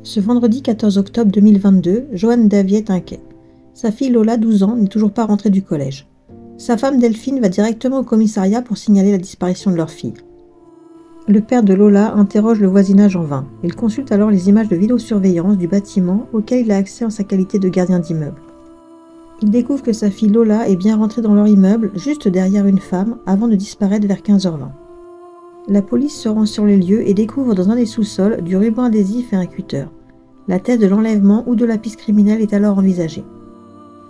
Ce vendredi 14 octobre 2022, Johanne Davy est inquiet. Sa fille Lola, 12 ans, n'est toujours pas rentrée du collège. Sa femme Delphine va directement au commissariat pour signaler la disparition de leur fille. Le père de Lola interroge le voisinage en vain. Il consulte alors les images de vidéosurveillance du bâtiment auquel il a accès en sa qualité de gardien d'immeuble. Il découvre que sa fille Lola est bien rentrée dans leur immeuble, juste derrière une femme, avant de disparaître vers 15h20. La police se rend sur les lieux et découvre dans un des sous-sols du ruban adhésif et un cutter. La thèse de l'enlèvement ou de la piste criminelle est alors envisagée.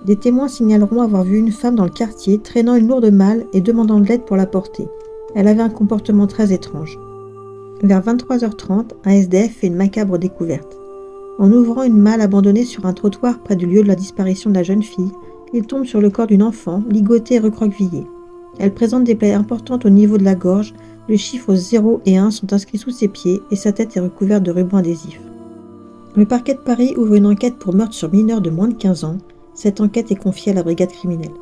Des témoins signaleront avoir vu une femme dans le quartier traînant une lourde malle et demandant de l'aide pour la porter. Elle avait un comportement très étrange. Vers 23h30, un SDF fait une macabre découverte. En ouvrant une malle abandonnée sur un trottoir près du lieu de la disparition de la jeune fille, il tombe sur le corps d'une enfant, ligotée et recroquevillée. Elle présente des plaies importantes au niveau de la gorge, les chiffres 0 et 1 sont inscrits sous ses pieds et sa tête est recouverte de ruban adhésif. Le parquet de Paris ouvre une enquête pour meurtre sur mineur de moins de 15 ans. Cette enquête est confiée à la brigade criminelle.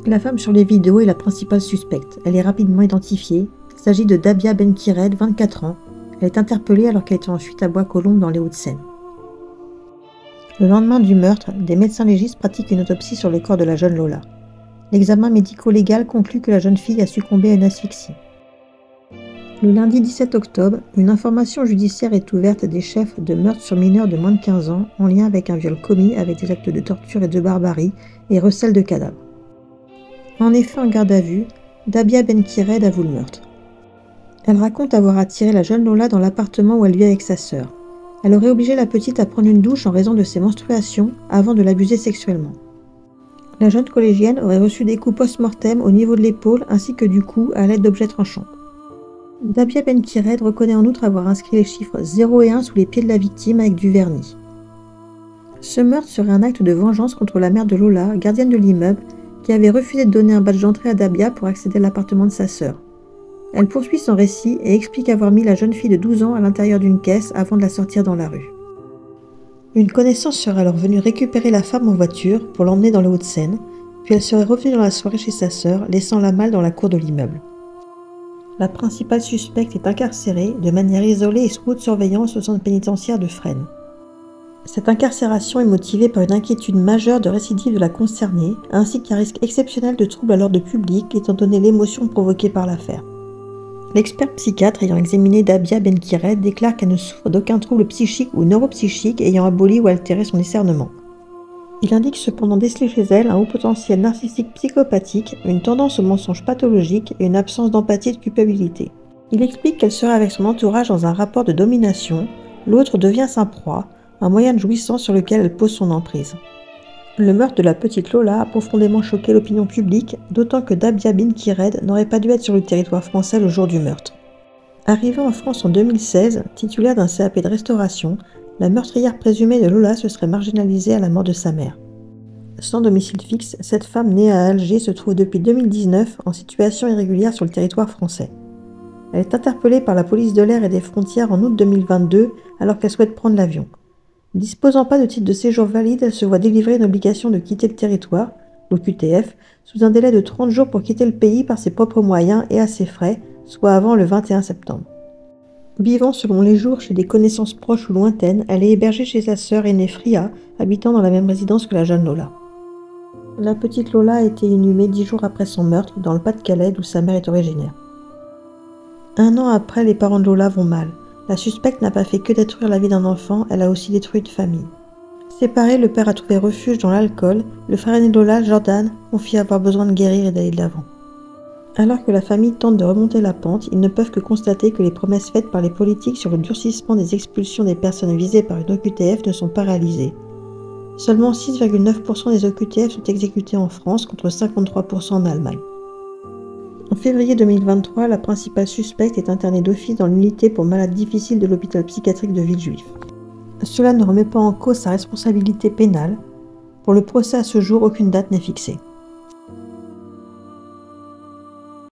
La femme sur les vidéos est la principale suspecte. Elle est rapidement identifiée. Il s'agit de Dabia Benkired, 24 ans. Elle est interpellée alors qu'elle était en fuite à Bois-Colombes dans les Hauts-de-Seine. Le lendemain du meurtre, des médecins légistes pratiquent une autopsie sur le corps de la jeune Lola. L'examen médico-légal conclut que la jeune fille a succombé à une asphyxie. Le lundi 17 octobre, une information judiciaire est ouverte des chefs de meurtre sur mineurs de moins de 15 ans en lien avec un viol commis avec des actes de torture et de barbarie et recel de cadavres. En effet, en garde à vue, Dabia Benkired avoue le meurtre. Elle raconte avoir attiré la jeune Lola dans l'appartement où elle vit avec sa sœur. Elle aurait obligé la petite à prendre une douche en raison de ses menstruations avant de l'abuser sexuellement. La jeune collégienne aurait reçu des coups post-mortem au niveau de l'épaule ainsi que du cou à l'aide d'objets tranchants. Dabia Benkired reconnaît en outre avoir inscrit les chiffres 0 et 1 sous les pieds de la victime avec du vernis. Ce meurtre serait un acte de vengeance contre la mère de Lola, gardienne de l'immeuble, qui avait refusé de donner un badge d'entrée à Dabia pour accéder à l'appartement de sa sœur. Elle poursuit son récit et explique avoir mis la jeune fille de 12 ans à l'intérieur d'une caisse avant de la sortir dans la rue. Une connaissance serait alors venue récupérer la femme en voiture pour l'emmener dans les Hauts-de-Seine, puis elle serait revenue dans la soirée chez sa sœur, laissant la malle dans la cour de l'immeuble. La principale suspecte est incarcérée de manière isolée et sous haute surveillance au centre pénitentiaire de Fresnes. Cette incarcération est motivée par une inquiétude majeure de récidive de la concernée, ainsi qu'un risque exceptionnel de trouble à l'ordre public étant donné l'émotion provoquée par l'affaire. L'expert psychiatre ayant examiné Dabia Benkired déclare qu'elle ne souffre d'aucun trouble psychique ou neuropsychique ayant aboli ou altéré son discernement. Il indique cependant déceler chez elle un haut potentiel narcissique psychopathique, une tendance au mensonge pathologique et une absence d'empathie et de culpabilité. Il explique qu'elle serait avec son entourage dans un rapport de domination, l'autre devient sa proie, un moyen de jouissance sur lequel elle pose son emprise. Le meurtre de la petite Lola a profondément choqué l'opinion publique, d'autant que Dabia Benkired n'aurait pas dû être sur le territoire français le jour du meurtre. Arrivée en France en 2016, titulaire d'un CAP de restauration, la meurtrière présumée de Lola se serait marginalisée à la mort de sa mère. Sans domicile fixe, cette femme née à Alger se trouve depuis 2019 en situation irrégulière sur le territoire français. Elle est interpellée par la police de l'air et des frontières en août 2022 alors qu'elle souhaite prendre l'avion. Ne disposant pas de titre de séjour valide, elle se voit délivrer une obligation de quitter le territoire, l'OQTF, sous un délai de 30 jours pour quitter le pays par ses propres moyens et à ses frais, soit avant le 21 septembre. Vivant selon les jours chez des connaissances proches ou lointaines, elle est hébergée chez sa sœur aînée Fria, habitant dans la même résidence que la jeune Lola. La petite Lola a été inhumée 10 jours après son meurtre, dans le Pas-de-Calais d'où sa mère est originaire. Un an après, les parents de Lola vont mal. La suspecte n'a pas fait que détruire la vie d'un enfant, elle a aussi détruit une famille. Séparé, le père a trouvé refuge dans l'alcool, le frère aîné de Lola, Jordan, confie avoir besoin de guérir et d'aller de l'avant. Alors que la famille tente de remonter la pente, ils ne peuvent que constater que les promesses faites par les politiques sur le durcissement des expulsions des personnes visées par une OQTF ne sont pas réalisées. Seulement 6,9% des OQTF sont exécutés en France contre 53% en Allemagne. En février 2023, la principale suspecte est internée d'office dans l'unité pour malades difficiles de l'hôpital psychiatrique de Villejuif. Cela ne remet pas en cause sa responsabilité pénale. Pour le procès à ce jour, aucune date n'est fixée.